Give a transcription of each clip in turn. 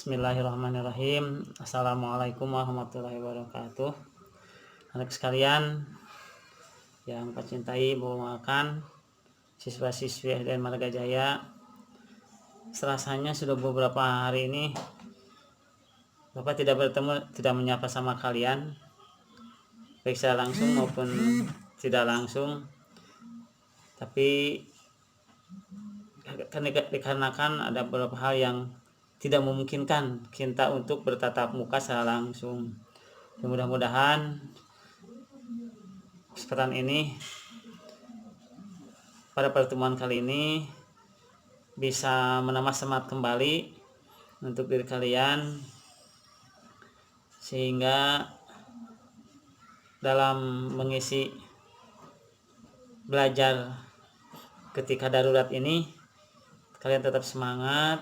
Bismillahirrahmanirrahim. Assalamualaikum warahmatullahi wabarakatuh. Anak sekalian yang cintai makan siswa-siswi SDN Marga Jaya, serasanya sudah beberapa hari ini Bapak tidak bertemu, tidak menyapa sama kalian, baik secara langsung maupun tidak langsung. Tapi dikarenakan ada beberapa hal yang tidak memungkinkan kita untuk bertatap muka secara langsung. Mudah-mudahan kesempatan ini, pada pertemuan kali ini, bisa menambah semangat kembali untuk diri kalian, sehingga dalam mengisi belajar ketika darurat ini kalian tetap semangat,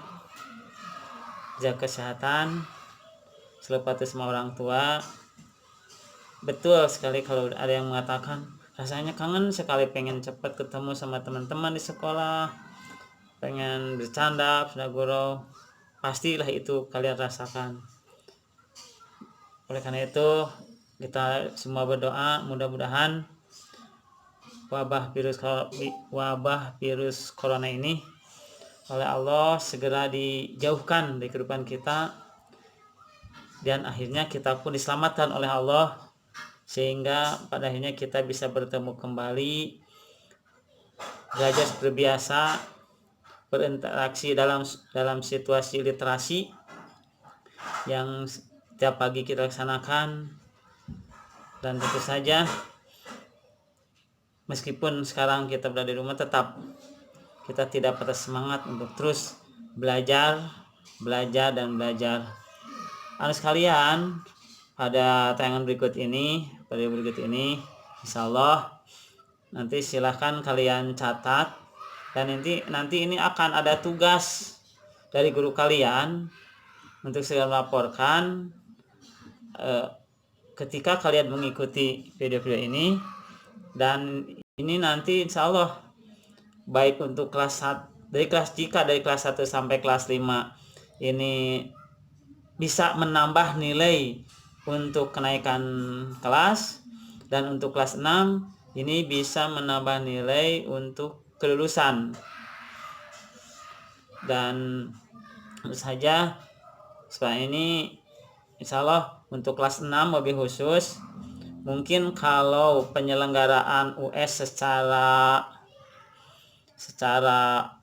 jaga kesehatan, selalu patuh sama orang tua. Betul sekali kalau ada yang mengatakan rasanya kangen sekali, pengen cepat ketemu sama teman-teman di sekolah, pengen bercanda, sudah guru. Pastilah itu kalian rasakan. Oleh karena itu kita semua berdoa mudah-mudahan wabah virus corona ini oleh Allah segera dijauhkan dari kehidupan kita, dan akhirnya kita pun diselamatkan oleh Allah, sehingga pada akhirnya kita bisa bertemu kembali, belajar seperti biasa, berinteraksi dalam situasi literasi yang setiap pagi kita laksanakan. Dan tentu saja meskipun sekarang kita berada di rumah, tetap kita tidak patah semangat untuk terus belajar. Anak sekalian, pada tayangan berikut ini, insya Allah nanti silahkan kalian catat, dan nanti ini akan ada tugas dari guru kalian untuk segera melaporkan ketika kalian mengikuti video-video ini. Dan ini nanti insya Allah baik untuk kelas 1, dari kelas 1 sampai kelas 5 ini bisa menambah nilai untuk kenaikan kelas, dan untuk kelas 6 ini bisa menambah nilai untuk kelulusan. Dan tentu saja setelah ini insya Allah untuk kelas 6 lebih khusus, mungkin kalau penyelenggaraan US secara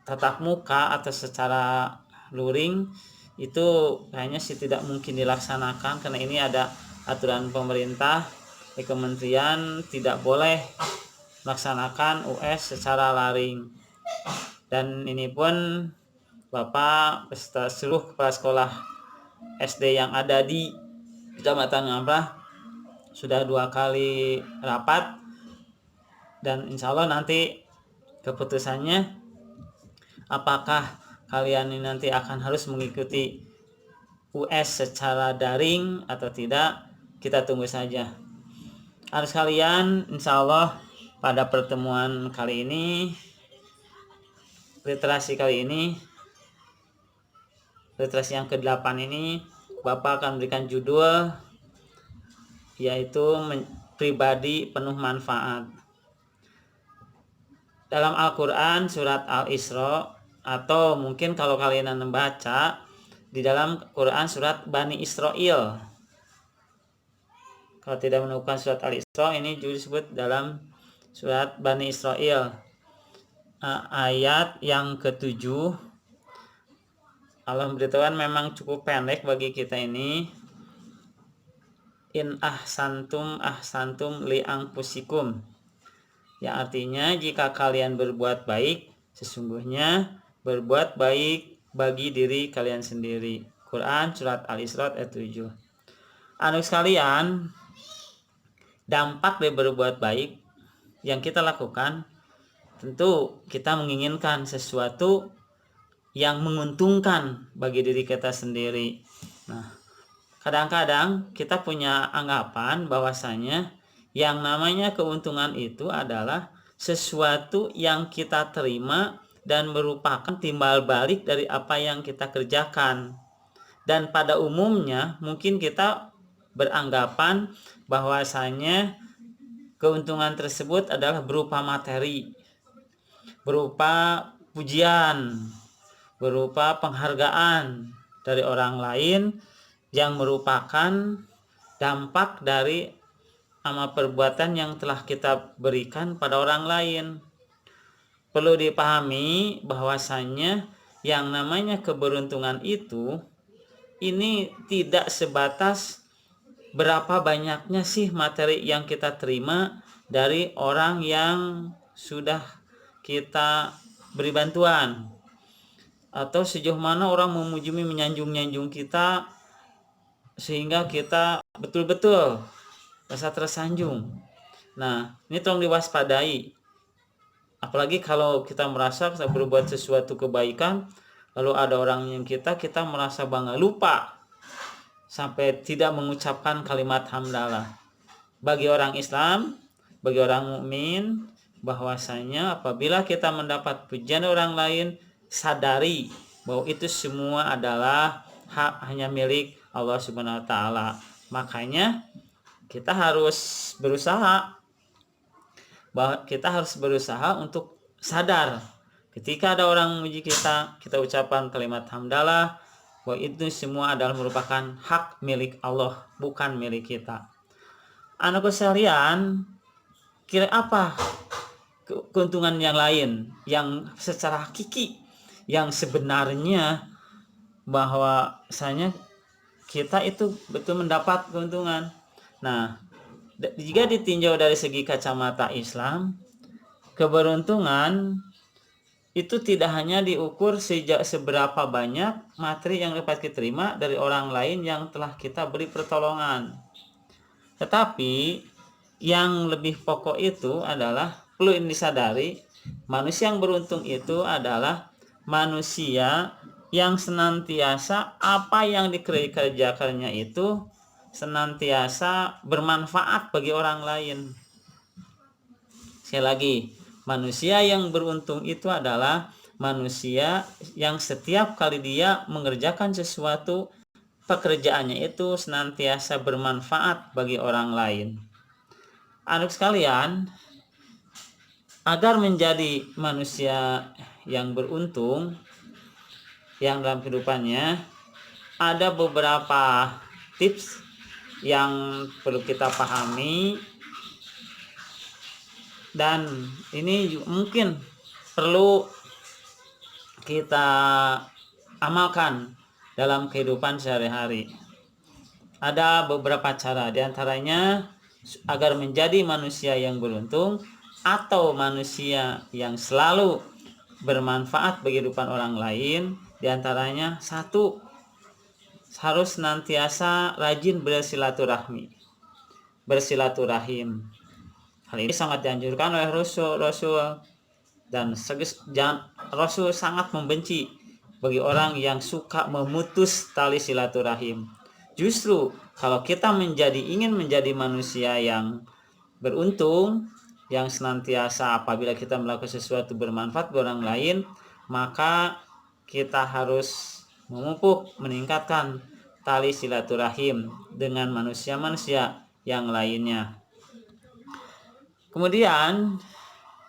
tatap muka atau secara luring itu kayaknya sih tidak mungkin dilaksanakan, karena ini ada aturan pemerintah di kementerian tidak boleh melaksanakan US secara laring. Dan ini pun Bapak beserta seluruh kepala sekolah SD yang ada di Kecamatan Ngamprah sudah 2 kali rapat, dan insya Allah nanti keputusannya apakah kalian ini nanti akan harus mengikuti US secara daring atau tidak, kita tunggu saja. Anak sekalian, insya Allah pada pertemuan kali ini, literasi yang ke-8 ini, Bapak akan memberikan judul yaitu pribadi penuh manfaat. Dalam Al-Quran surat Al-Isra, atau mungkin kalau kalian membaca di dalam Quran surat Bani Israel, kalau tidak menemukan surat Al-Isra, ini juga disebut dalam surat Bani Israel, ayat yang ke-7. Allah memberitahukan, memang cukup pendek bagi kita ini, in ahsantum li anfusikum, yang artinya jika kalian berbuat baik, sesungguhnya berbuat baik bagi diri kalian sendiri. Quran surat Al-Isra ayat 7. Anak sekalian, dampak dari berbuat baik yang kita lakukan, tentu kita menginginkan sesuatu yang menguntungkan bagi diri kita sendiri. Nah, kadang-kadang kita punya anggapan bahwasanya yang namanya keuntungan itu adalah sesuatu yang kita terima dan merupakan timbal balik dari apa yang kita kerjakan. Dan pada umumnya mungkin kita beranggapan bahwasanya keuntungan tersebut adalah berupa materi, berupa pujian, berupa penghargaan dari orang lain yang merupakan dampak dari amal perbuatan yang telah kita berikan pada orang lain. Perlu dipahami bahwasannya yang namanya keberuntungan itu ini tidak sebatas berapa banyaknya sih materi yang kita terima dari orang yang sudah kita beri bantuan, atau sejauh mana orang memuji menyanjung-nyanjung kita sehingga kita betul-betul rasa tersanjung. Nah, ini tolong diwaspadai. Apalagi kalau kita merasa kita berbuat sesuatu kebaikan, lalu ada orang yang kita merasa bangga, lupa sampai tidak mengucapkan kalimat hamdalah. Bagi orang Islam, bagi orang mukmin, bahwasanya apabila kita mendapat pujian orang lain, sadari bahwa itu semua adalah hak hanya milik Allah Subhanahu wa taala. Makanya kita harus berusaha untuk sadar ketika ada orang memuji kita ucapkan kalimat hamdalah bahwa itu semua adalah merupakan hak milik Allah, bukan milik kita. Anakku sekalian, kira apa keuntungan yang lain yang secara hakiki, yang sebenarnya bahwasanya kita itu betul mendapat keuntungan. Nah, jika ditinjau dari segi kacamata Islam, keberuntungan itu tidak hanya diukur sejak seberapa banyak materi yang dapat kita terima dari orang lain yang telah kita beri pertolongan. Tetapi yang lebih pokok itu adalah perlu disadari, manusia yang beruntung itu adalah manusia yang senantiasa apa yang dikerjakannya itu senantiasa bermanfaat bagi orang lain. Sekali lagi, manusia yang beruntung itu adalah manusia yang setiap kali dia mengerjakan sesuatu, pekerjaannya itu senantiasa bermanfaat bagi orang lain. Anak sekalian, agar menjadi manusia yang beruntung yang dalam kehidupannya, ada beberapa tips yang perlu kita pahami, dan ini mungkin perlu kita amalkan dalam kehidupan sehari-hari. Ada beberapa cara, diantaranya agar menjadi manusia yang beruntung atau manusia yang selalu bermanfaat bagi kehidupan orang lain. Diantaranya, satu, harus senantiasa rajin bersilaturahim. Hal ini sangat dianjurkan oleh Rasul, dan Rasul sangat membenci bagi orang yang suka memutus tali silaturahim. Justru kalau kita ingin menjadi manusia yang beruntung, yang senantiasa apabila kita melakukan sesuatu bermanfaat bagi orang lain, maka kita harus memupuk, meningkatkan tali silaturahim dengan manusia-manusia yang lainnya. Kemudian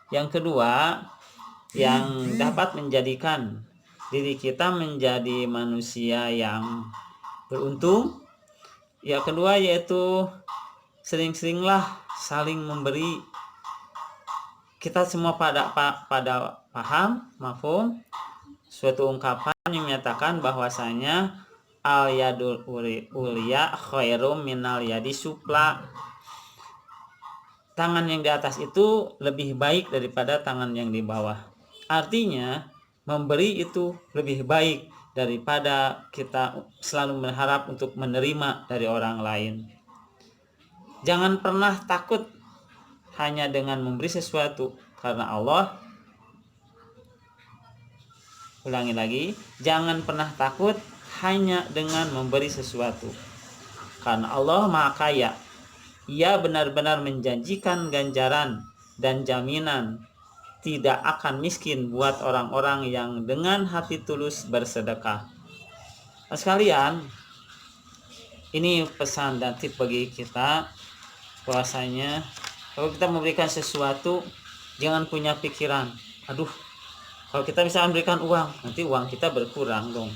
yang kedua, yang dapat menjadikan diri kita menjadi manusia yang beruntung, yang kedua yaitu sering-seringlah saling memberi. Kita semua pada paham, mafhum suatu ungkapan yang menyatakan bahwasanya al yadul ulia khairum minal yadi supla. Tangan yang di atas itu lebih baik daripada tangan yang di bawah. Artinya memberi itu lebih baik daripada kita selalu berharap untuk menerima dari orang lain. Jangan pernah takut hanya dengan memberi sesuatu, karena Allah, ulangi lagi, jangan pernah takut hanya dengan memberi sesuatu, karena Allah Maha Kaya. Ia benar-benar menjanjikan ganjaran dan jaminan tidak akan miskin buat orang-orang yang dengan hati tulus bersedekah. Nah, sekalian, ini pesan dan tip bagi kita bahwasanya kalau kita memberikan sesuatu jangan punya pikiran, aduh kalau kita bisa memberikan uang nanti uang kita berkurang dong.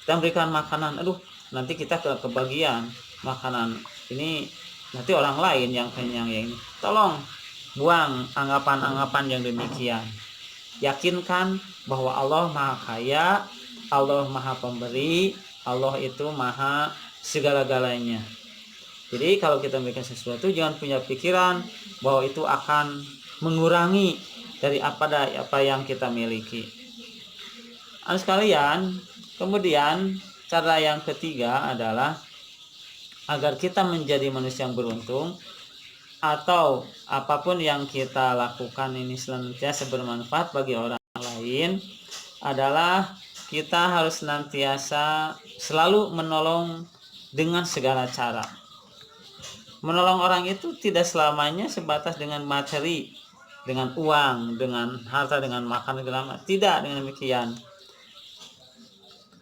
Kita memberikan makanan, aduh nanti kita kebagian makanan ini, nanti orang lain yang kenyang ya ini. Tolong buang anggapan-anggapan yang demikian. Yakinkan bahwa Allah Maha Kaya, Allah Maha Pemberi, Allah itu Maha segala-galanya. Jadi kalau kita memberikan sesuatu jangan punya pikiran bahwa itu akan mengurangi dari apa yang kita miliki. Anak sekalian, kemudian cara yang ketiga adalah agar kita menjadi manusia yang beruntung atau apapun yang kita lakukan ini senantiasa bermanfaat bagi orang lain, adalah kita harus senantiasa selalu menolong dengan segala cara. Menolong orang itu tidak selamanya sebatas dengan materi, dengan uang, dengan harta, dengan makan segala macam. Tidak dengan demikian.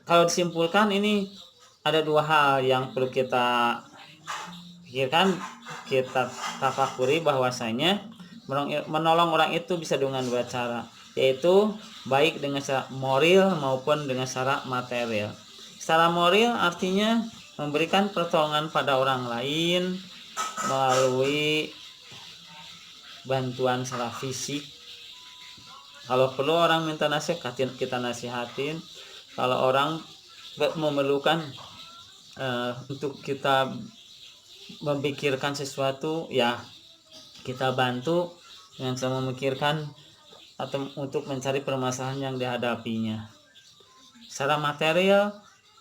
Kalau disimpulkan ini ada dua hal yang perlu kita pikirkan, kita tafakuri bahwasanya menolong orang itu bisa dengan dua cara, yaitu baik dengan secara moral maupun dengan secara material. Secara moral artinya memberikan pertolongan pada orang lain melalui bantuan secara fisik. Kalau perlu orang minta nasihat, kita nasihatin. Kalau orang memerlukan untuk kita memikirkan sesuatu, ya kita bantu dengan sama memikirkan atau untuk mencari permasalahan yang dihadapinya. Secara material,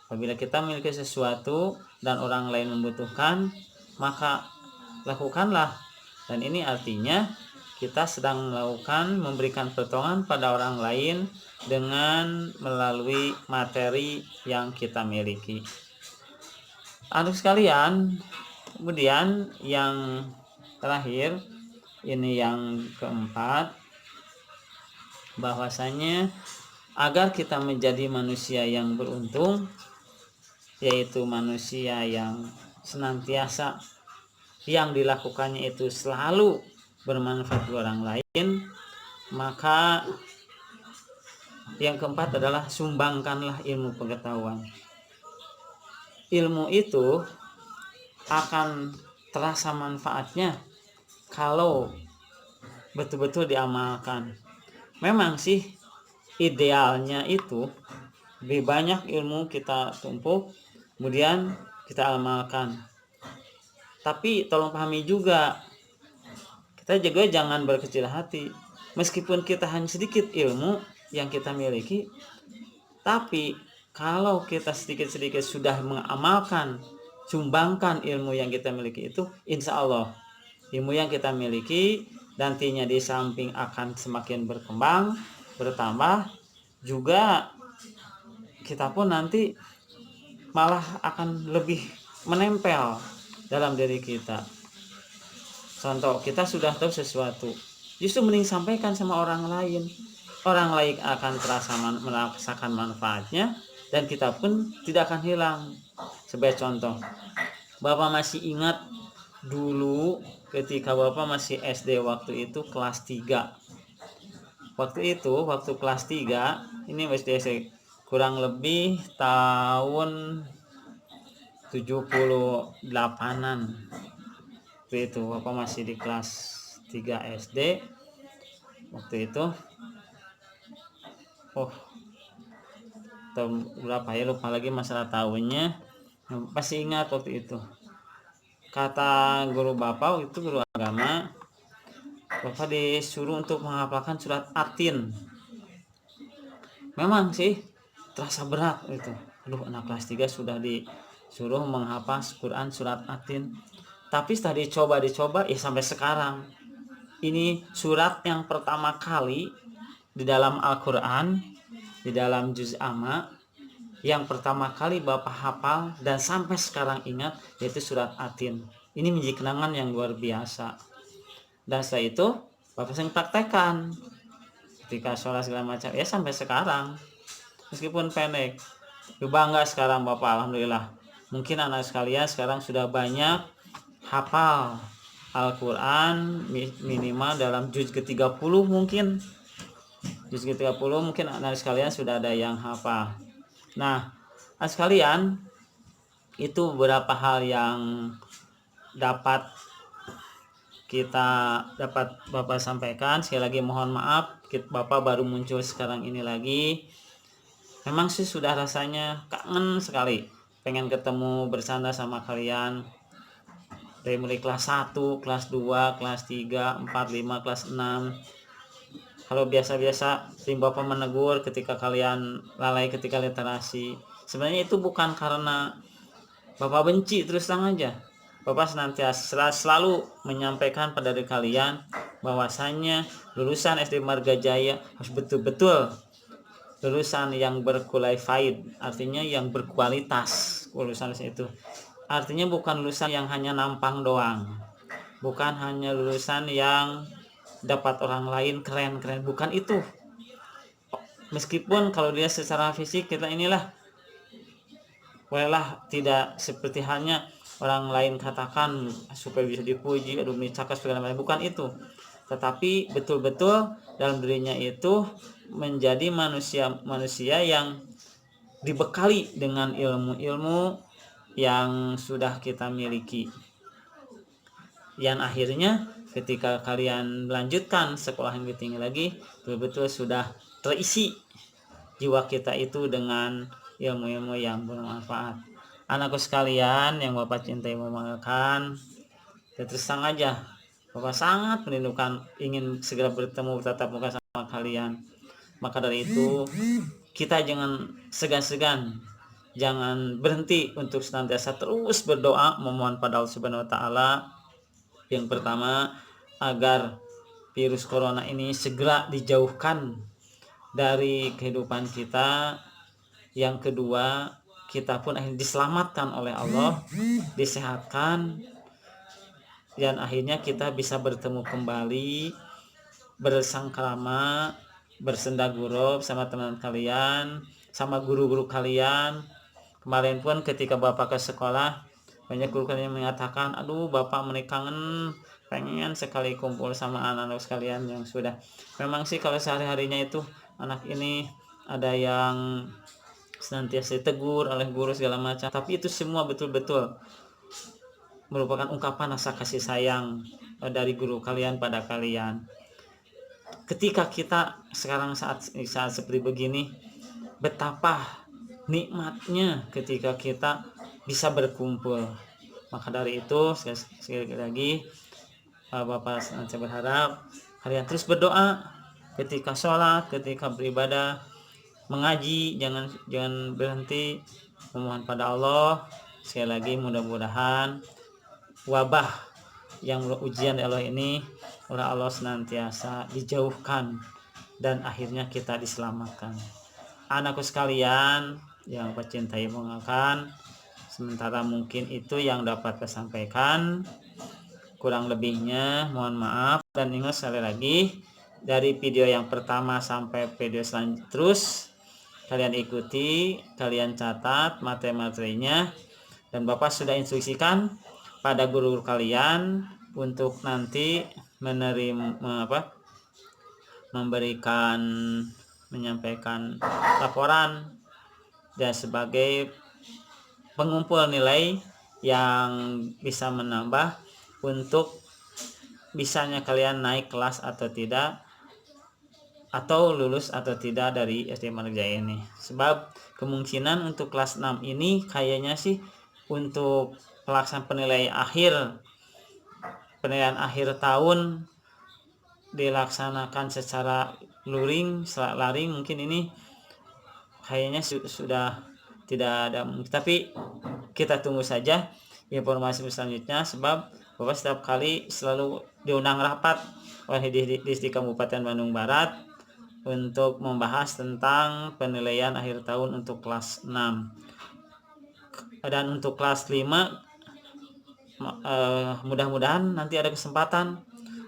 apabila kita memiliki sesuatu dan orang lain membutuhkan, maka lakukanlah. Dan ini artinya kita sedang melakukan memberikan pertolongan pada orang lain dengan melalui materi yang kita miliki. Anak sekalian, kemudian yang terakhir, ini yang keempat, bahwasanya agar kita menjadi manusia yang beruntung, yaitu manusia yang senantiasa yang dilakukannya itu selalu bermanfaat bagi orang lain, maka yang keempat adalah sumbangkanlah ilmu pengetahuan. Ilmu itu akan terasa manfaatnya kalau betul-betul diamalkan. Memang sih idealnya itu lebih banyak ilmu kita tumpuk, kemudian kita amalkan. Tapi tolong pahami juga, kita juga jangan berkecil hati. Meskipun kita hanya sedikit ilmu yang kita miliki, tapi kalau kita sedikit-sedikit sudah mengamalkan, sumbangkan ilmu yang kita miliki itu, insya Allah ilmu yang kita miliki nantinya di samping akan semakin berkembang, bertambah, juga kita pun nanti malah akan lebih menempel dalam diri kita. Contoh, kita sudah tahu sesuatu, justru mending sampaikan sama orang lain. Orang lain akan terasa merasakan manfaatnya, dan kita pun tidak akan hilang. Sebagai contoh, Bapak masih ingat dulu ketika Bapak masih SD, waktu itu kelas 3. Waktu kelas 3, ini SD kurang lebih tahun 78-an. Itu Bapak masih di kelas 3 SD waktu itu. Tahun berapa ya, lupa lagi masalah tahunnya. Pasti ingat waktu itu kata guru Bapak, itu guru agama, Bapak disuruh untuk menghafalkan surat Atin. Memang sih terasa berat itu. Aduh, anak kelas 3 sudah disuruh menghafal Quran surat Atin. Tapi setelah dicoba ya sampai sekarang. Ini surat yang pertama kali di dalam Al-Quran, di dalam juz amma, yang pertama kali Bapak hafal dan sampai sekarang ingat, yaitu surat Atin. Ini menjadi kenangan yang luar biasa. Dan setelah itu Bapak sering praktekkan ketika sholat segala macam, ya sampai sekarang meskipun pendek. Bangga sekarang Bapak, alhamdulillah. Mungkin anak sekalian sekarang sudah banyak hafal Al-Quran, minimal dalam juz ke-30 mungkin. Juz ke-30 mungkin anak sekalian sudah ada yang hafal. Nah, anak sekalian, itu beberapa hal yang dapat Bapak sampaikan. Sekali lagi mohon maaf, Bapak baru muncul sekarang ini lagi. Memang sih sudah rasanya kangen sekali pengen ketemu bersama sama kalian dari mulai kelas 1, kelas 2, kelas 3, 4, 5, kelas 6. Kalau biasa-biasa tim Bapak menegur ketika kalian lalai ketika literasi. Sebenarnya itu bukan karena Bapak benci, terus terang aja. Bapak senantiasa selalu menyampaikan pada diri kalian bahwasanya lulusan SD Marga Jaya harus betul-betul lulusan yang berqualified, artinya yang berkualitas. Lulusan itu artinya bukan lulusan yang hanya nampang doang, bukan hanya lulusan yang dapat orang lain keren-keren, bukan itu. Meskipun kalau dia secara fisik kita inilah bolehlah tidak seperti halnya orang lain katakan supaya bisa dipuji, aduh cakap segala macam, bukan itu. Tetapi betul-betul dalam dirinya itu menjadi manusia yang dibekali dengan ilmu-ilmu yang sudah kita miliki. Yang akhirnya ketika kalian melanjutkan sekolah yang lebih tinggi lagi, betul-betul sudah terisi jiwa kita itu dengan ilmu-ilmu yang bermanfaat. Anakku sekalian yang Bapak cintai membanggakan, terus terang aja Bapak sangat merindukan ingin segera bertemu bertatap muka sama kalian. Maka dari itu kita jangan segan-segan, jangan berhenti untuk senantiasa terus berdoa memohon pada Allah Subhanahu wa taala. Yang pertama, agar virus corona ini segera dijauhkan dari kehidupan kita. Yang kedua, kita pun akhirnya diselamatkan oleh Allah, disehatkan, dan akhirnya kita bisa bertemu kembali, bersangkrama, bersenda gurau sama teman kalian, sama guru-guru kalian. Kemarin pun ketika Bapak ke sekolah, banyak guru kalian mengatakan, aduh Bapak kangen, pengen sekali kumpul sama anak-anak sekalian yang sudah. Memang sih kalau sehari-harinya itu anak ini ada yang senantiasa ditegur oleh guru segala macam, tapi itu semua betul-betul merupakan ungkapan rasa kasih sayang dari guru kalian pada kalian. Ketika kita sekarang saat seperti begini, betapa nikmatnya ketika kita bisa berkumpul. Maka dari itu sekali lagi Bapak saya berharap kalian terus berdoa ketika sholat, ketika beribadah, mengaji, jangan berhenti memohon pada Allah. Sekali lagi mudah-mudahan wabah yang ujian Allah ini oleh Allah senantiasa dijauhkan dan akhirnya kita diselamatkan. Anakku sekalian yang pecintai mengakan, sementara mungkin itu yang dapat saya sampaikan. Kurang lebihnya mohon maaf, dan ingat sekali lagi dari video yang pertama sampai video selanjutnya terus kalian ikuti, kalian catat materi-materinya, dan Bapak sudah instruksikan pada guru kalian untuk nanti menyampaikan laporan dan sebagai pengumpul nilai yang bisa menambah untuk bisanya kalian naik kelas atau tidak, atau lulus atau tidak dari SD Marga Jaya ini. Sebab kemungkinan untuk kelas 6 ini kayaknya sih untuk pelaksanaan penilaian akhir tahun dilaksanakan secara luring mungkin ini kayaknya sudah tidak ada, tapi kita tunggu saja informasi selanjutnya. Sebab Bapak setiap kali selalu diundang rapat oleh di Kabupaten Bandung Barat untuk membahas tentang penilaian akhir tahun untuk kelas 6 dan untuk kelas 5 mudah-mudahan nanti ada kesempatan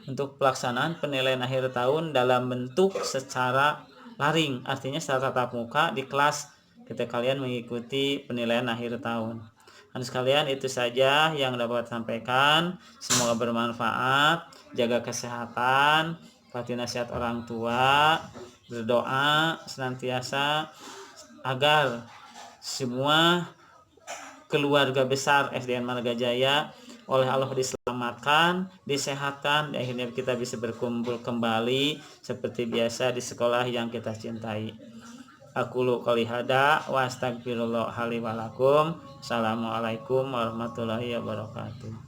untuk pelaksanaan penilaian akhir tahun dalam bentuk secara daring, artinya secara tatap muka di kelas ketika kalian mengikuti penilaian akhir tahun. Dan sekalian, itu saja yang dapat sampaikan. Semoga bermanfaat. Jaga kesehatan, patuhi nasihat orang tua, berdoa senantiasa agar semua keluarga besar SDN Marga Jaya oleh Allah diselamatkan, disehatkan, dan akhirnya kita bisa berkumpul kembali seperti biasa di sekolah yang kita cintai. Aqulu qouli hada wa astagfirullah li wa lakum. Assalamualaikum warahmatullahi wabarakatuh.